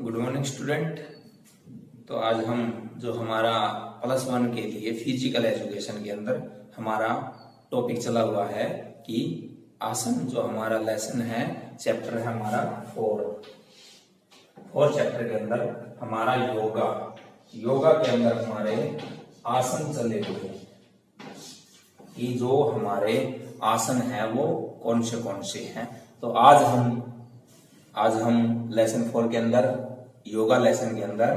Good morning student. तो आज हम जो हमारा +1 के लिए फिजिकल एजुकेशन के अंदर हमारा टॉपिक चला हुआ है कि आसन, जो हमारा लेसन है, चैप्टर है हमारा 4 चैप्टर के अंदर हमारा योगा के अंदर हमारे आसन चले हुए कि जो हमारे आसन है वो कौन से हैं। तो आज हम लेसन 4 के अंदर, योगा लेसन के अंदर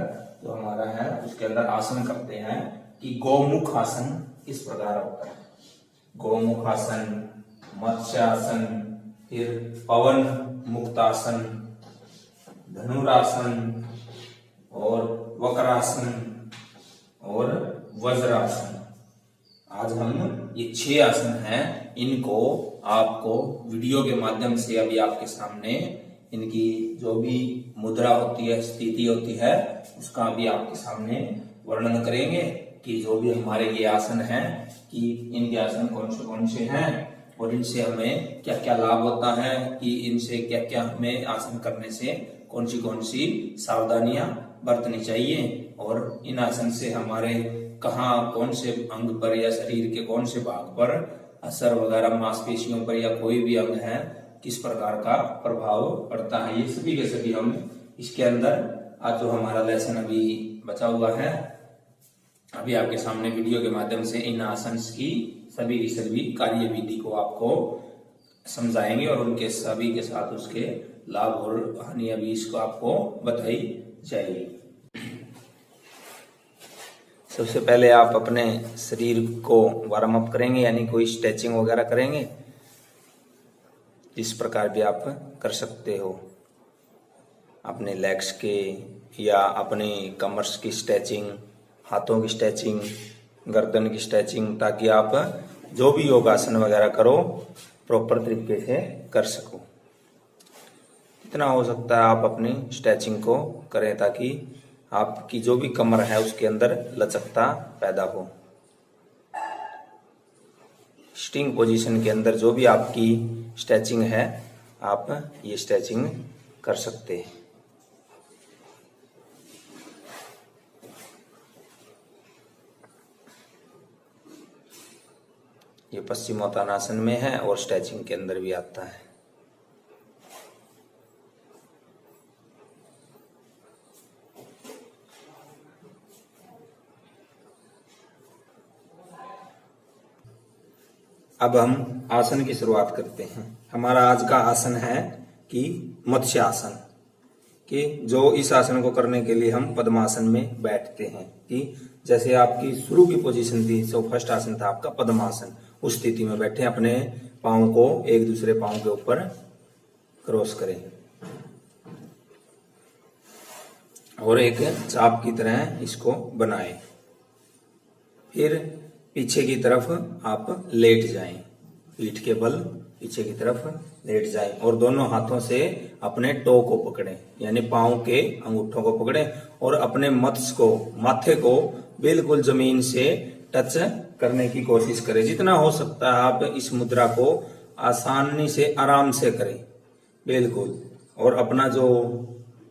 जो हमारा है उसके अंदर आसन करते हैं कि गोमुख आसन किस प्रकार होता है। गोमुख आसन, मत्स्यासन, फिर पवन मुक्तासन, धनुरासन और वक्रासन और वज्रासन। आज हम ये 6 आसन हैं, इनको आपको वीडियो के माध्यम से अभी आपके सामने इनकी जो भी मुद्रा होती है, स्थिति होती है, उसका भी आपके सामने वर्णन करेंगे कि जो भी हमारे ये आसन हैं कि इनके आसन कौन से हैं और इनसे हमें क्या क्या लाभ होता है, कि इनसे क्या क्या हमें आसन करने से कौन सी सावधानियां बरतनी चाहिए और इन आसन से हमारे कहाँ, कौन से अंग पर या शरीर के कौन से भाग पर असर वगैरह, मांसपेशियों पर या कोई भी अंग है, किस प्रकार का प्रभाव पड़ता है। ये सभी के सभी हम इसके अंदर आज जो हमारा लेसन अभी बचा हुआ है, अभी आपके सामने वीडियो के माध्यम से इन आसन की सभी कार्य विधि को आपको समझाएंगे और उनके सभी के साथ उसके लाभ और हानि अभी इसको आपको बताई जाएगी। सबसे पहले आप अपने शरीर को वार्म अप करेंगे, यानी कोई स्ट्रेचिंग वगैरह करेंगे। इस प्रकार भी आप कर सकते हो, अपने लेग्स के या अपनी कमर्स की स्ट्रेचिंग, हाथों की स्ट्रेचिंग, गर्दन की स्ट्रेचिंग, ताकि आप जो भी योगासन वगैरह करो प्रॉपर तरीके से कर सको। जितना हो सकता है आप अपनी स्ट्रेचिंग को करें ताकि आपकी जो भी कमर है उसके अंदर लचकता पैदा हो। स्टिंग पोजीशन के अंदर जो भी आपकी स्ट्रेचिंग है, आप ये स्ट्रेचिंग कर सकते हैं। ये पश्चिमोत्तानासन में है और स्ट्रेचिंग के अंदर भी आता है। अब हम आसन की शुरुआत करते हैं। हमारा आज का आसन है कि मत्स्य आसन, कि जो इस आसन को करने के लिए हम पद्मासन में बैठते हैं। कि जैसे आपकी शुरू की पोजीशन थी, तो फर्स्ट आसन था आपका पद्मासन, उस स्थिति में बैठे अपने पांव को एक दूसरे पांव के ऊपर क्रॉस करें और एक चाप की तरह इसको बनाएं। फिर पीछे की तरफ आप लेट जाएं, पीठ के बल पीछे की तरफ लेट जाएं और दोनों हाथों से अपने टो को पकड़ें, यानी पांव के अंगूठों को पकड़ें और अपने मत्स्य को, माथे को बिल्कुल जमीन से टच करने की कोशिश करें। जितना हो सकता है आप इस मुद्रा को आसानी से, आराम से करें बिल्कुल। और अपना जो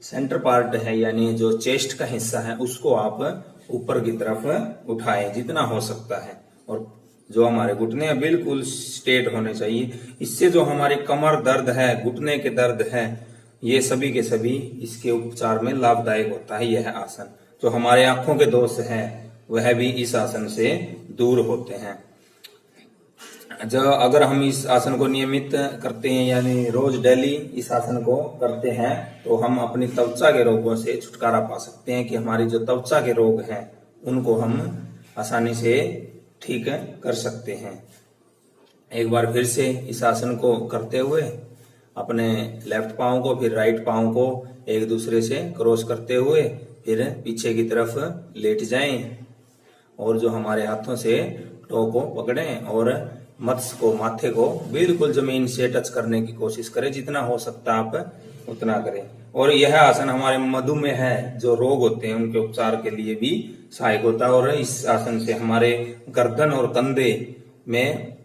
सेंटर पार्ट है, यानी जो चेस्ट का हिस्सा है, उसको आप ऊपर की तरफ उठाएं जितना हो सकता है। और जो हमारे घुटने हैं बिल्कुल स्ट्रेट होने चाहिए। इससे जो हमारी कमर दर्द है, घुटने के दर्द है, ये सभी के सभी इसके उपचार में लाभदायक होता है यह आसन। जो हमारे आंखों के दोष हैं वह भी इस आसन से दूर होते हैं। जब अगर हम इस आसन को नियमित करते हैं, यानी रोज डेली इस आसन को करते हैं, तो हम अपनी त्वचा के रोगों से छुटकारा पा सकते हैं। कि हमारी जो त्वचा के रोग हैं उनको हम आसानी से ठीक कर सकते हैं। एक बार फिर से इस आसन को करते हुए अपने लेफ्ट पांव को, फिर राइट पांव को एक दूसरे से क्रॉस करते हुए फिर पीछे की तरफ लेट जाएं और जो हमारे हाथों से टो को पकड़ें और मत्स्य को, माथे को बिल्कुल जमीन से टच करने की कोशिश करें। जितना हो सकता आप उतना करें। और यह आसन हमारे मधुमेह है, जो रोग होते हैं उनके उपचार के लिए भी सहायक होता है। और इस आसन से हमारे गर्दन और कंधे में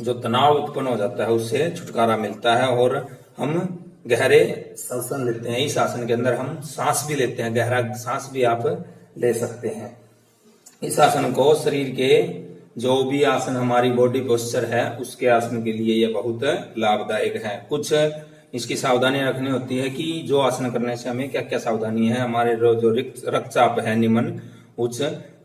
जो तनाव उत्पन्न हो जाता है उससे छुटकारा मिलता है और हम गहरे श्वसन लेते हैं। इस आसन के अंदर हम सांस भी लेते हैं, गहरा सांस भी आप ले सकते हैं। इस आसन को शरीर के जो भी आसन हमारी बॉडी पोस्चर है उसके आसन के लिए यह बहुत लाभदायक है। कुछ इसकी सावधानियां रखनी होती है कि जो आसन करने से हमें क्या क्या सावधानी है। हमारे जो रक्तचाप है निम्न उच्च,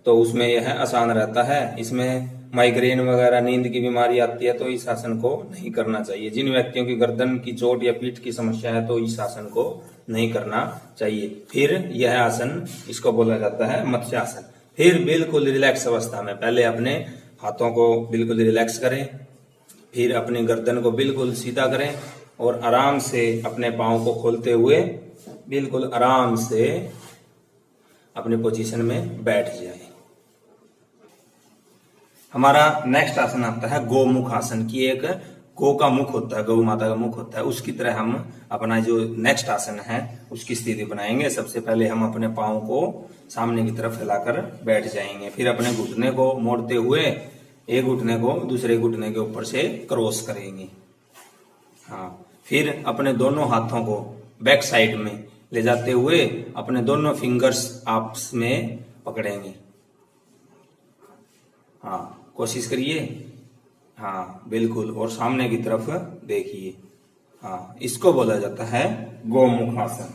तो उसमें यह आसान रहता है। इसमें माइग्रेन वगैरह नींद की बीमारी आती है तो इस आसन को नहीं करना चाहिए। जिन व्यक्तियों की गर्दन की चोट या पीठ की समस्या है तो इस आसन को नहीं करना चाहिए। फिर यह आसन इसको बोला जाता है मत्स्यासन। फिर बिल्कुल रिलैक्स अवस्था में पहले अपने हाथों को बिल्कुल रिलैक्स करें, फिर अपनी गर्दन को बिल्कुल सीधा करें और आराम से अपने पांव को खोलते हुए बिल्कुल आराम से अपनी पोजीशन में बैठ जाए। हमारा नेक्स्ट आसन आता है गोमुख आसन की। एक गौ का मुख होता है, गौ माता का मुख होता है, उसकी तरह हम अपना जो नेक्स्ट आसन है उसकी स्थिति बनाएंगे। सबसे पहले हम अपने पांव को सामने की तरफ फैलाकर बैठ जाएंगे। फिर अपने घुटने को मोड़ते हुए एक घुटने को दूसरे घुटने के ऊपर से क्रॉस करेंगे। हाँ, फिर अपने दोनों हाथों को बैक साइड में ले जाते हुए अपने दोनों फिंगर्स आपस में पकड़ेंगे। हाँ, कोशिश करिए। हाँ बिल्कुल, और सामने की तरफ देखिए। हाँ, इसको बोला जाता है गोमुख आसन।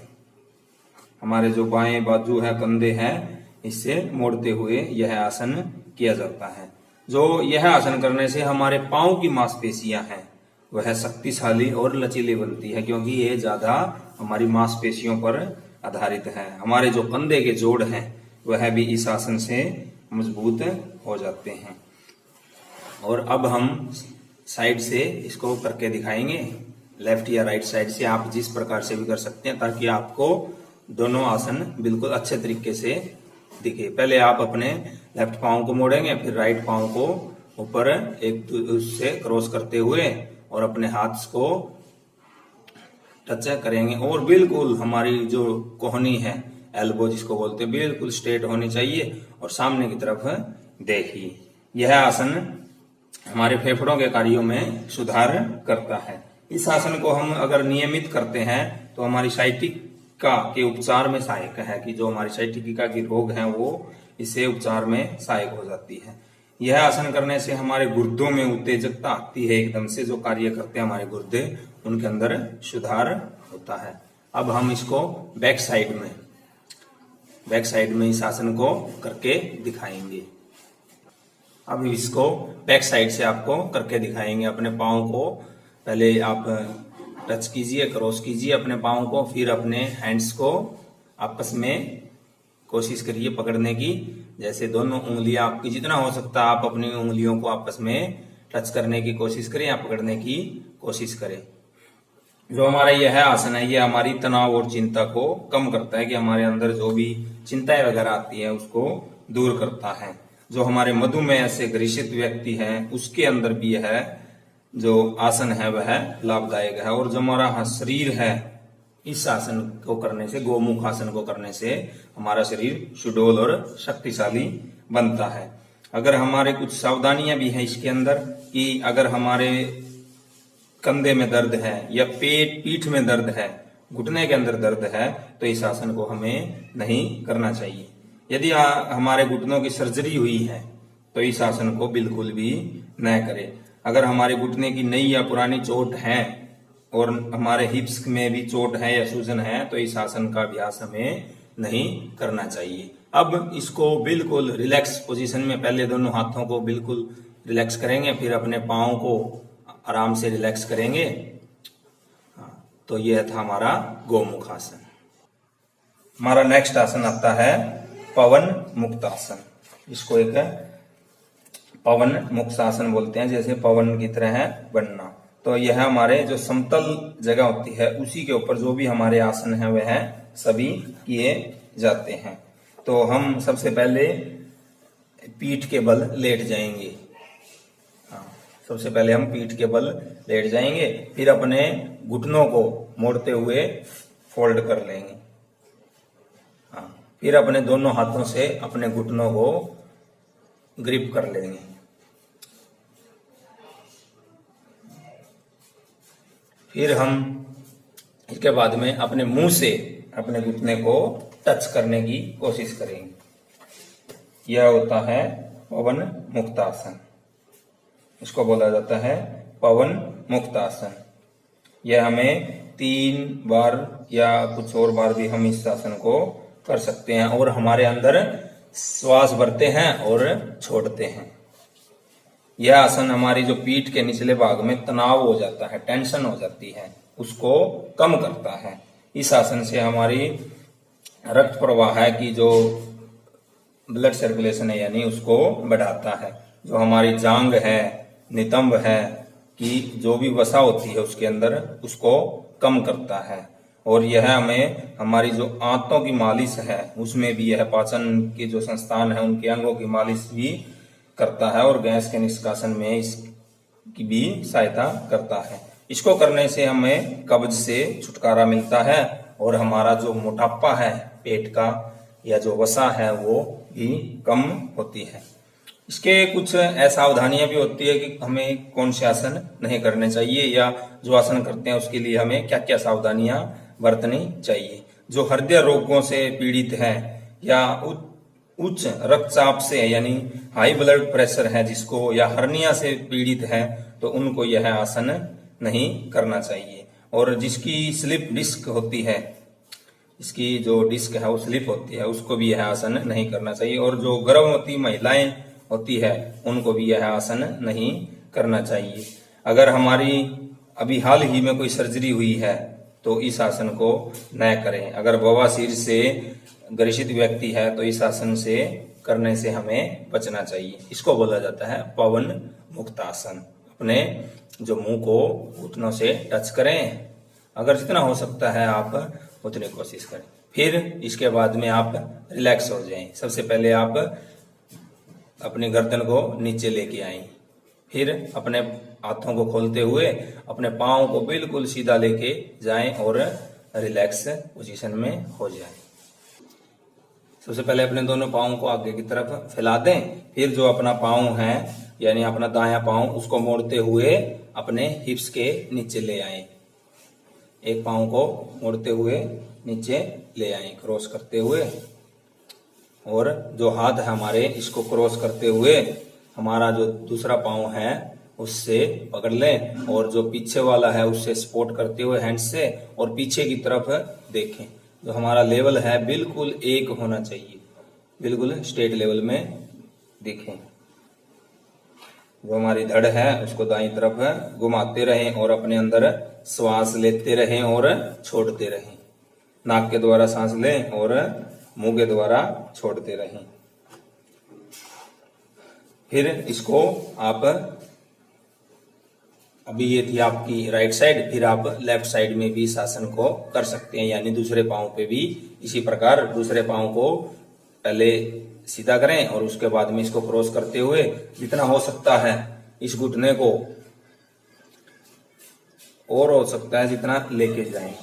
हमारे जो बाएं बाजू है, कंधे हैं, इससे मोड़ते हुए यह आसन किया जाता है। जो यह आसन करने से हमारे पांव की मांसपेशियां हैं वह शक्तिशाली और लचीली बनती है, क्योंकि ये ज्यादा हमारी मांसपेशियों पर आधारित है। हमारे जो कंधे के जोड़ हैं वह भी इस आसन से मजबूत हो जाते हैं। और अब हम साइड से इसको करके दिखाएंगे, लेफ्ट या राइट साइड से, आप जिस प्रकार से भी कर सकते हैं ताकि आपको दोनों आसन बिल्कुल अच्छे तरीके से दिखे। पहले आप अपने लेफ्ट पांव को मोड़ेंगे, फिर राइट पांव को ऊपर एक उससे क्रॉस करते हुए और अपने हाथ को टच करेंगे और बिल्कुल हमारी जो कोहनी है, एल्बो जिसको बोलते हैं, बिल्कुल स्ट्रेट होनी चाहिए और सामने की तरफ देखिए। यह आसन हमारे फेफड़ों के कार्यों में सुधार करता है। इस आसन को हम अगर नियमित करते हैं तो हमारी साइटिका के उपचार में सहायक है, कि जो हमारी साइटिका के रोग हैं वो इससे उपचार में सहायक हो जाती है। यह आसन करने से हमारे गुर्दों में उत्तेजकता आती है, एकदम से जो कार्य करते हैं हमारे गुर्दे उनके अंदर सुधार होता है। अब हम इसको बैक साइड में इस आसन को करके दिखाएंगे। अब इसको बैक साइड से आपको करके दिखाएंगे। अपने पाँव को पहले आप टच कीजिए, क्रॉस कीजिए अपने पाँव को, फिर अपने हैंड्स को आपस में कोशिश करिए पकड़ने की। जैसे दोनों उंगलियां आपकी, जितना हो सकता है आप अपनी उंगलियों को आपस में टच करने की कोशिश करें या पकड़ने की कोशिश करें। जो हमारा यह आसन है, यह हमारी तनाव और चिंता को कम करता है, कि हमारे अंदर जो भी चिंताएं वगैरह आती है उसको दूर करता है। जो हमारे मधुमेह से ग्रसित व्यक्ति है उसके अंदर भी यह जो आसन है वह लाभदायक है। और जो हमारा शरीर है, इस आसन को करने से, गोमुख आसन को करने से हमारा शरीर सुडौल और शक्तिशाली बनता है। अगर हमारे कुछ सावधानियां भी हैं इसके अंदर, कि अगर हमारे कंधे में दर्द है या पीठ में दर्द है, घुटने के अंदर दर्द है, तो इस आसन को हमें नहीं करना चाहिए। यदि हमारे घुटनों की सर्जरी हुई है तो इस आसन को बिल्कुल भी न करें। अगर हमारे घुटने की नई या पुरानी चोट है और हमारे हिप्स में भी चोट है या सूजन है तो इस आसन का अभ्यास हमें नहीं करना चाहिए। अब इसको बिल्कुल रिलैक्स पोजीशन में पहले दोनों हाथों को बिल्कुल रिलैक्स करेंगे, फिर अपने पाँव को आराम से रिलैक्स करेंगे। तो यह था हमारा गोमुख आसन। हमारा नेक्स्ट आसन आता है पवन मुक्त आसन। इसको एक पवन मुक्त आसन बोलते हैं, जैसे पवन की तरह है बनना। तो यह हमारे जो समतल जगह होती है उसी के ऊपर जो भी हमारे आसन है वह सभी किए जाते हैं। तो हम सबसे पहले पीठ के बल लेट जाएंगे। सबसे पहले हम पीठ के बल लेट जाएंगे, फिर अपने घुटनों को मोड़ते हुए फोल्ड कर लेंगे। फिर अपने दोनों हाथों से अपने घुटनों को ग्रिप कर लेंगे। फिर हम इसके बाद में अपने मुंह से अपने घुटने को टच करने की कोशिश करेंगे। यह होता है पवन मुक्तासन। इसको बोला जाता है पवन मुक्तासन। यह हमें 3 बार या कुछ और बार भी हम इस आसन को कर सकते हैं और हमारे अंदर श्वास भरते हैं और छोड़ते हैं। यह आसन हमारी जो पीठ के निचले भाग में तनाव हो जाता है, टेंशन हो जाती है, उसको कम करता है। इस आसन से हमारी रक्त प्रवाह है कि जो ब्लड सर्कुलेशन है यानी उसको बढ़ाता है। जो हमारी जांग है, नितंब है कि जो भी वसा होती है उसके अंदर, उसको कम करता है। और यह हमें हमारी जो आंतों की मालिश है उसमें भी, यह पाचन के जो संस्थान है उनके अंगों की मालिश भी करता है और गैस के निष्कासन में इसकी भी सहायता करता है। इसको करने से हमें कब्ज से छुटकारा मिलता है और हमारा जो मोटापा है पेट का या जो वसा है वो भी कम होती है। इसके कुछ असावधानियां भी होती है कि हमें कौन से आसन नहीं करने चाहिए या जो आसन करते हैं उसके लिए हमें क्या क्या सावधानियां बरतनी चाहिए। जो हृदय रोगों से पीड़ित है या उच्च रक्तचाप से यानी हाई ब्लड प्रेशर है जिसको, या हर्निया से पीड़ित है, तो उनको यह आसन नहीं करना चाहिए। और जिसकी स्लिप डिस्क होती है, इसकी जो डिस्क है वो स्लिप होती है, उसको भी यह आसन नहीं करना चाहिए। और जो गर्भवती महिलाएं होती है उनको भी यह आसन नहीं करना चाहिए। अगर हमारी अभी हाल ही में कोई सर्जरी हुई है तो इस आसन को न करें। अगर बवासीर से ग्रसित व्यक्ति है तो इस आसन से करने से हमें बचना चाहिए। इसको बोला जाता है पवन मुक्तासन। अपने जो मुंह को घुटनों से टच करें, अगर जितना हो सकता है आप उतनी कोशिश करें। फिर इसके बाद में आप रिलैक्स हो जाएं। सबसे पहले आप अपनी गर्दन को नीचे लेके आए, फिर अपने हाथों को खोलते हुए अपने पाँव को बिल्कुल सीधा लेके जाएं और रिलैक्स पोजीशन में हो जाएं। सबसे पहले अपने दोनों पाँव को आगे की तरफ फैला दें, फिर जो अपना पाँव है यानी अपना दायां पाँव उसको मोड़ते हुए अपने हिप्स के नीचे ले आए। एक पाँव को मोड़ते हुए नीचे ले आए क्रॉस करते हुए, और जो हाथ है हमारे इसको क्रॉस करते हुए हमारा जो दूसरा पाँव है उससे पकड़ लें और जो पीछे वाला है उससे सपोर्ट करते हुए हैंड से और पीछे की तरफ देखें। जो हमारा लेवल है बिल्कुल एक होना चाहिए, बिल्कुल स्ट्रेट लेवल में देखें। जो हमारी धड़ है उसको दाईं तरफ घुमाते रहें और अपने अंदर श्वास लेते रहें और छोड़ते रहें। नाक के द्वारा सांस लें और मुंह के द्वारा छोड़ते रहें। फिर इसको आप, अभी ये थी आपकी राइट साइड, फिर आप लेफ्ट साइड में भी इस आसन को कर सकते हैं, यानी दूसरे पाँव पे भी इसी प्रकार दूसरे पाँव को पहले सीधा करें और उसके बाद में इसको क्रॉस करते हुए जितना हो सकता है इस घुटने को, और हो सकता है जितना लेके जाएं।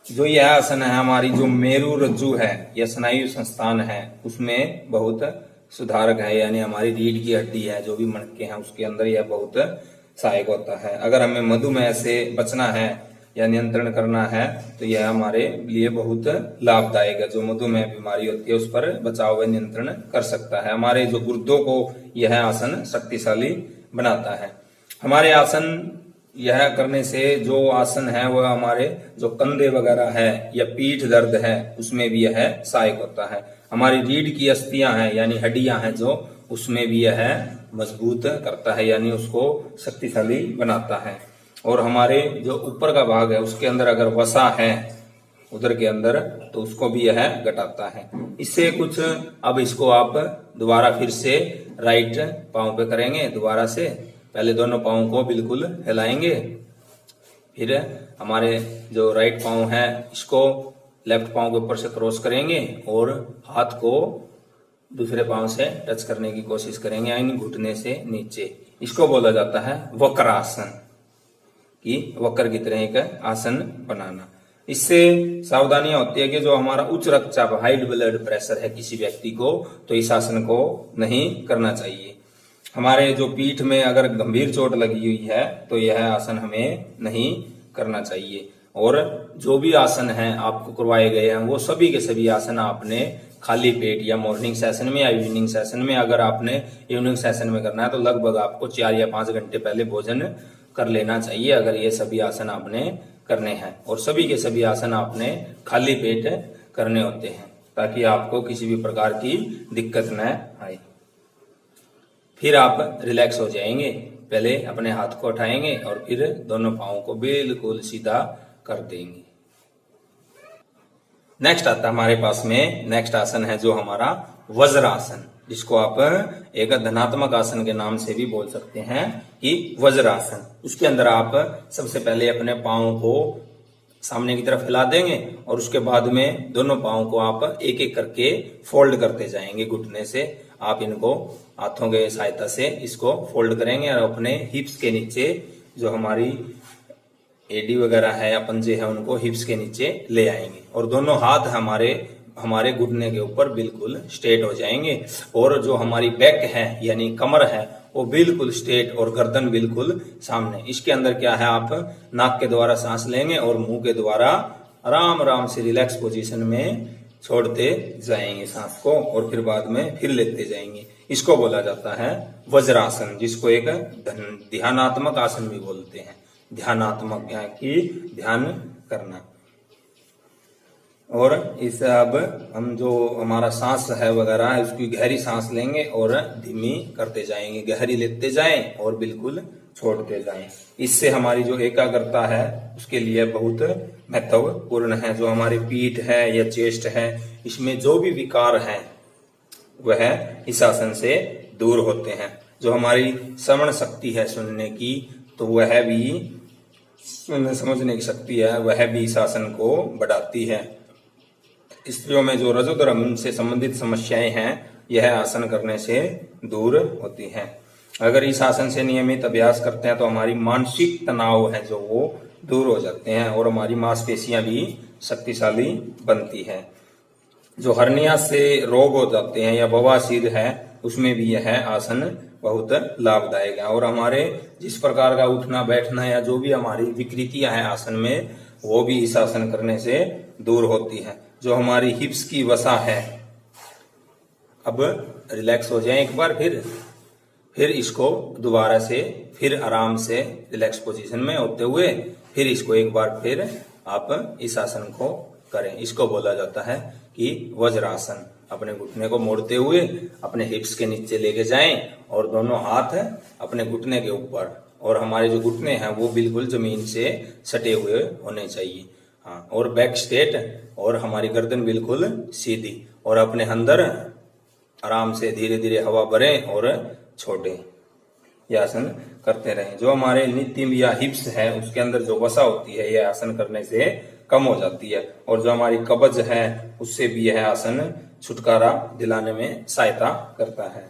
जो यह आसन है हमारी जो मेरु रज्जु है या स्नायु संस्थान है उसमें बहुत सुधारक है, यानी हमारी रीढ़ की हड्डी है, जो भी मणके हैं उसके अंदर यह बहुत सहायक होता है। अगर हमें मधुमेह से बचना है या नियंत्रण करना है तो यह हमारे लिए बहुत लाभदायक है। जो मधुमेह बीमारी होती है उस पर बचाव व नियंत्रण कर सकता है। हमारे जो गुर्दों को यह आसन शक्तिशाली बनाता है। हमारे आसन यह करने से जो आसन है वह हमारे जो कंधे वगैरह है या पीठ दर्द है उसमें भी यह सहायक होता है। हमारी रीढ़ की अस्थियां हैं यानी हड्डियां हैं जो, उसमें भी यह मजबूत करता है यानी उसको शक्तिशाली बनाता है। और हमारे जो ऊपर का भाग है उसके अंदर अगर वसा है उधर के अंदर तो उसको भी यह घटाता है। इससे कुछ, अब इसको आप दोबारा फिर से राइट पांव पे करेंगे। दोबारा से पहले दोनों पाँव को बिल्कुल हिलाएंगे, फिर हमारे जो राइट पाँव है इसको लेफ्ट पाँव के ऊपर से क्रॉस करेंगे और हाथ को दूसरे पाँव से टच करने की कोशिश करेंगे यानी घुटने से नीचे। इसको बोला जाता है वक्रासन, कि वक्र की तरह एक आसन बनाना। इससे सावधानियां होती है कि जो हमारा उच्च रक्तचाप हाई ब्लड प्रेशर है किसी व्यक्ति को, तो इस आसन को नहीं करना चाहिए। हमारे जो पीठ में अगर गंभीर चोट लगी हुई है तो यह आसन हमें नहीं करना चाहिए। और जो भी आसन है आपको करवाए गए हैं वो सभी के सभी आसन आपने खाली पेट या मॉर्निंग सेशन में या इवनिंग सेशन में, अगर आपने इवनिंग सेशन में करना है तो लगभग आपको 4 या 5 घंटे पहले भोजन कर लेना चाहिए, अगर ये सभी आसन आपने करने हैं। और सभी के सभी आसन आपने खाली पेट करने होते हैं ताकि आपको किसी भी प्रकार की दिक्कत न आए। फिर आप रिलैक्स हो जाएंगे। पहले अपने हाथ को उठाएंगे और फिर दोनों पांवों को बिल्कुल सीधा कर देंगे। नेक्स्ट आता है हमारे पास में, नेक्स्ट आसन है जो हमारा वज्रासन, जिसको आप एक धनात्मक आसन के नाम से भी बोल सकते हैं कि वज्रासन। उसके अंदर आप सबसे पहले अपने पांवों को सामने की तरफ हिला देंगे और उसके बाद में दोनों पांवों को आप एक एक करके फोल्ड करते जाएंगे। घुटने से आप इनको हाथों के सहायता से इसको फोल्ड करेंगे और अपने हिप्स के नीचे जो हमारी एडी वगैरह है या पंजे है उनको हिप्स के नीचे ले आएंगे और दोनों हाथ हमारे घुटने के ऊपर बिल्कुल स्ट्रेट हो जाएंगे। और जो हमारी बैक है यानी कमर है वो बिल्कुल स्ट्रेट और गर्दन बिल्कुल सामने। इसके अंदर क्या है, आप नाक के द्वारा सांस लेंगे और मुंह के द्वारा आराम आराम से रिलैक्स पोजीशन में छोड़ते जाएंगे सांस को और फिर बाद में फिर लेते जाएंगे। इसको बोला जाता है वज्रासन, जिसको एक ध्यानात्मक आसन भी बोलते हैं। ध्यानात्मक की ध्यान करना। और इस अब हम जो हमारा सांस है वगैरह है उसकी गहरी सांस लेंगे और धीमी करते जाएंगे, गहरी लेते जाएं और बिल्कुल छोड़ते जाएं। इससे हमारी जो एकाग्रता है उसके लिए बहुत महत्वपूर्ण है। जो हमारी पीठ है या चेस्ट है इसमें जो भी विकार है वह इस आसन से दूर होते हैं। जो हमारी श्रवण शक्ति है सुनने की, तो वह भी समझने की शक्ति है वह भी इस आसन को बढ़ाती है। स्त्रियों में जो रजोदर्म से संबंधित समस्याएं हैं यह आसन करने से दूर होती हैं। अगर इस आसन से नियमित अभ्यास करते हैं तो हमारी मानसिक तनाव है जो वो दूर हो जाते हैं और हमारी मांसपेशियां भी शक्तिशाली बनती है। जो हर्निया से रोग हो जाते हैं या बवासीर है उसमें भी यह आसन बहुत लाभदायक है। और हमारे जिस प्रकार का उठना बैठना या जो भी हमारी विकृतियां हैं आसन में वो भी इस आसन करने से दूर होती है। जो हमारी हिप्स की वसा है, अब रिलैक्स हो जाए एक बार, फिर इसको दोबारा से फिर आराम से रिलैक्स पोजीशन में होते हुए फिर इसको एक बार फिर आप इस आसन को करें। इसको बोला जाता है कि वज्रासन। अपने घुटने को मोड़ते हुए अपने हिप्स के नीचे लेके जाएं और दोनों हाथ अपने घुटने के ऊपर, और हमारे जो घुटने हैं वो बिल्कुल जमीन से सटे हुए होने चाहिए। हाँ, और बैक स्ट्रेट और हमारी गर्दन बिल्कुल सीधी, और अपने अंदर आराम से धीरे धीरे हवा भरें और छोड़ें। यह आसन करते रहें। जो हमारे नितिम या हिप्स है उसके अंदर जो वसा होती है यह आसन करने से कम हो जाती है, और जो हमारी कब्ज है उससे भी यह आसन छुटकारा दिलाने में सहायता करता है।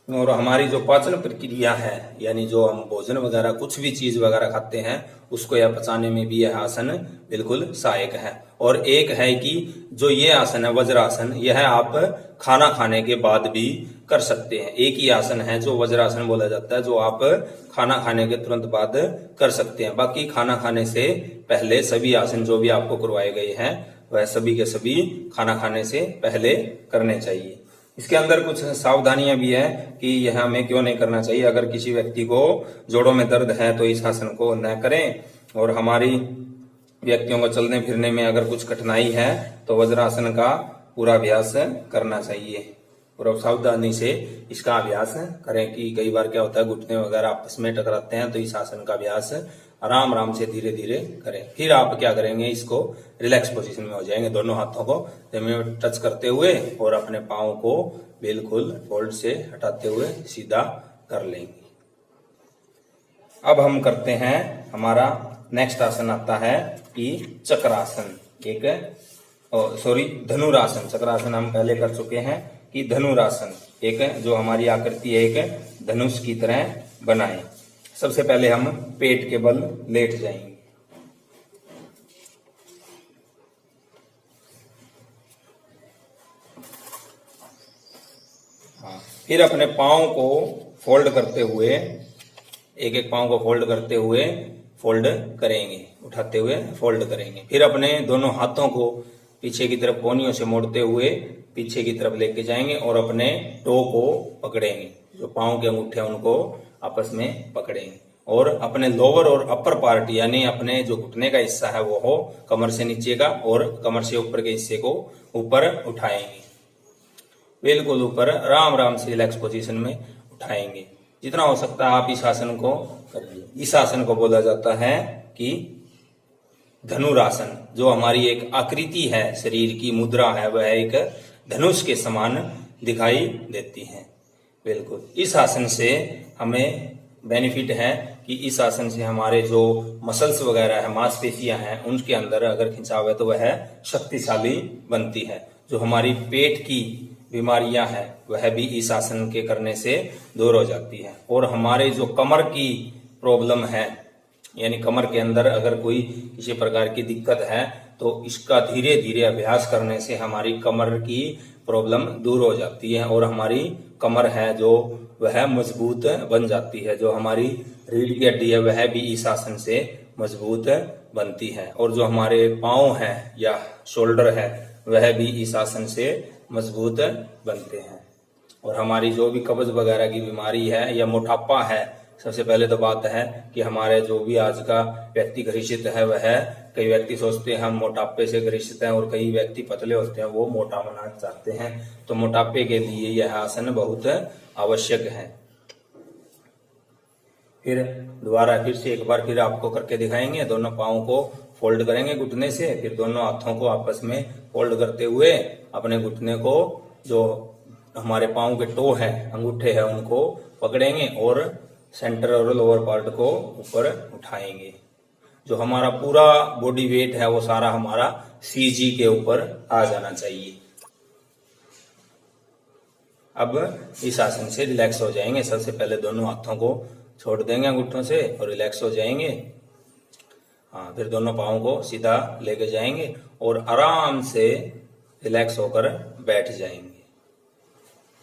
और हमारी जो पाचन प्रक्रिया है यानी जो हम भोजन वगैरह कुछ भी चीज वगैरह खाते हैं उसको यह पचाने में भी यह आसन बिल्कुल सहायक है। और एक है कि जो ये आसन है वज्रासन, यह आप खाना खाने के बाद भी कर सकते हैं। एक ही आसन है जो वज्रासन बोला जाता है जो आप खाना खाने के तुरंत बाद कर सकते हैं। बाकी खाना खाने से पहले सभी आसन जो भी आपको करवाए गए हैं वह सभी के सभी खाना खाने से पहले करने चाहिए। इसके अंदर कुछ सावधानियां भी है कि यह हमें क्यों नहीं करना चाहिए। अगर किसी व्यक्ति को जोड़ों में दर्द है तो इस आसन को न करें, और हमारी व्यक्तियों को चलने फिरने में अगर कुछ कठिनाई है तो वज्रासन का पूरा अभ्यास करना चाहिए। पूरा सावधानी से इसका अभ्यास करें कि कई बार क्या होता है घुटने वगैरह आपस में टकराते हैं, तो इस आसन का अभ्यास आराम आराम से धीरे धीरे करें। फिर आप क्या करेंगे, इसको रिलैक्स पोजीशन में हो जाएंगे, दोनों हाथों को जमीन में टच करते हुए और अपने पाँव को बिल्कुल फोल्ड से हटाते हुए सीधा कर लेंगे। अब हम करते हैं, हमारा नेक्स्ट आसन आता है कि चक्रासन, धनुरासन। चक्रासन हम पहले कर चुके हैं कि धनुरासन, एक जो हमारी आकृति है एक धनुष की तरह बनाएं। सबसे पहले हम पेट के बल लेट जाएंगे। हाँ, फिर अपने पाँव को फोल्ड करते हुए, एक एक पाँव को फोल्ड करते हुए फोल्ड करेंगे, उठाते हुए फोल्ड करेंगे। फिर अपने दोनों हाथों को पीछे की तरफ कोहनियों से मोड़ते हुए पीछे की तरफ लेके जाएंगे और अपने टो को पकड़ेंगे, जो पांव के अंगूठे हैं उनको आपस में पकड़ेंगे और अपने लोअर और अपर पार्ट यानी अपने जो घुटने का हिस्सा है वो हो कमर से नीचे का और कमर से ऊपर के हिस्से को ऊपर उठाएंगे, बिल्कुल ऊपर आराम आराम से रिलैक्स पोजीशन में उठाएंगे। जितना हो सकता है आप इस आसन को करिए। इस आसन को बोला जाता है कि धनुरासन। जो हमारी एक आकृति है, शरीर की मुद्रा है, वह एक धनुष के समान दिखाई देती है। बिल्कुल इस आसन से हमें बेनिफिट है कि इस आसन से हमारे जो मसल्स वगैरह है, मांसपेशियां हैं, उनके अंदर अगर खिंचाव है तो वह शक्तिशाली बनती है। जो हमारी पेट की बीमारियां हैं वह भी इस आसन के करने से दूर हो जाती है। और हमारे जो कमर की प्रॉब्लम है, यानी कमर के अंदर अगर कोई किसी प्रकार की दिक्कत है तो इसका धीरे धीरे अभ्यास करने से हमारी कमर की प्रॉब्लम दूर हो जाती है और हमारी कमर है जो वह मजबूत बन जाती है। जो हमारी रीढ़ की हड्डी है वह भी इस आसन से मजबूत बनती है और जो हमारे पांव है या शोल्डर है वह भी इस आसन से मजबूत बनते हैं। और हमारी जो भी कब्ज वगैरह की बीमारी है या मोटापा है, सबसे पहले तो बात है कि हमारे जो भी आज का व्यक्ति ग्रसित है वह, कई व्यक्ति सोचते हैं हम मोटापे से ग्रसित हैं और कई व्यक्ति पतले होते हैं, वो मोटा होना चाहते हैं। तो मोटापे के लिए यह आसन बहुत आवश्यक है। फिर दोबारा फिर से एक बार फिर आपको करके दिखाएंगे। दोनों पाँव को फोल्ड करेंगे घुटने से, फिर दोनों हाथों को आपस में फोल्ड करते हुए अपने घुटने को, जो हमारे पाँव के टो है, अंगूठे हैं, उनको पकड़ेंगे और सेंटर और लोअर पार्ट को ऊपर उठाएंगे। जो हमारा पूरा बॉडी वेट है वो सारा हमारा सीजी के ऊपर आ जाना चाहिए। अब इस आसन से रिलैक्स हो जाएंगे। सबसे पहले दोनों हाथों को छोड़ देंगे अंगूठों से और रिलैक्स हो जाएंगे। हाँ, फिर दोनों पाँव को सीधा लेके जाएंगे और आराम से रिलैक्स होकर बैठ जाएंगे।